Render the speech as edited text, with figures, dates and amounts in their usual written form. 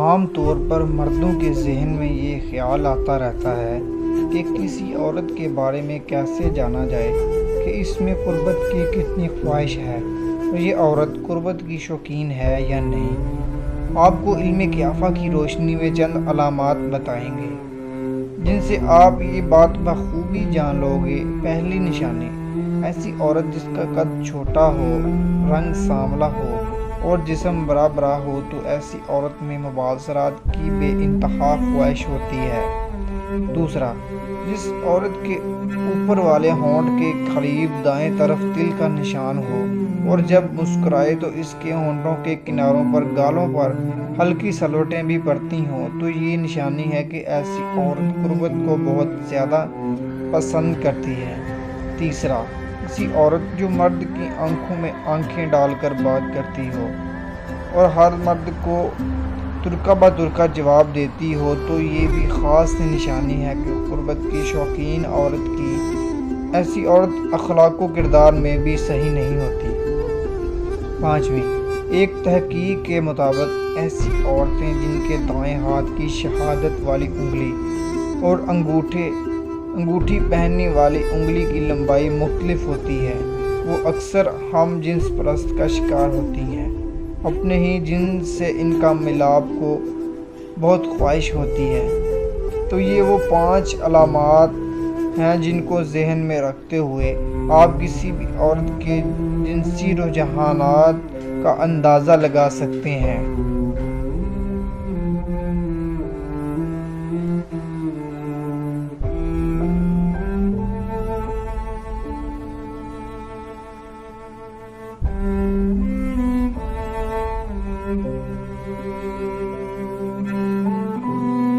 عام طور پر مردوں کے ذہن میں یہ خیال آتا رہتا ہے کہ کسی عورت کے بارے میں کیسے جانا جائے کہ اس میں قربت کی کتنی خواہش ہے اور یہ عورت قربت کی شوقین ہے یا نہیں۔ آپ کو علم کیافہ کی روشنی میں چند علامات بتائیں گے جن سے آپ یہ بات بخوبی جان لو گے۔ پہلی نشانی، ایسی عورت جس کا قد چھوٹا ہو، رنگ سانولا ہو اور جسم بڑا بڑا ہو تو ایسی عورت میں مباشرت کی بے انتہا خواہش ہوتی ہے۔ دوسرا، جس عورت کے اوپر والے ہونٹ کے قریب دائیں طرف تل کا نشان ہو اور جب مسکرائے تو اس کے ہونٹوں کے کناروں پر گالوں پر ہلکی سلوٹیں بھی پڑتی ہوں تو یہ نشانی ہے کہ ایسی عورت قربت کو بہت زیادہ پسند کرتی ہے۔ تیسرا، ایسی عورت جو مرد کی آنکھوں میں آنکھیں ڈال کر بات کرتی ہو اور ہر مرد کو ترکہ بہ ترکہ جواب دیتی ہو تو یہ بھی خاص نشانی ہے کہ قربت کی شوقین عورت کی ایسی عورت اخلاق و کردار میں بھی صحیح نہیں ہوتی۔ پانچویں، ایک تحقیق کے مطابق ایسی عورتیں جن کے دائیں ہاتھ کی شہادت والی انگلی اور انگوٹھی پہننے والی انگلی کی لمبائی مختلف ہوتی ہے وہ اکثر ہم جنس پرست کا شکار ہوتی ہیں۔ اپنے ہی جنس سے ان کا ملاپ کو بہت خواہش ہوتی ہے۔ تو یہ وہ 5 علامات ہیں جن کو ذہن میں رکھتے ہوئے آپ کسی بھی عورت کے جنسی رجحانات کا اندازہ لگا سکتے ہیں۔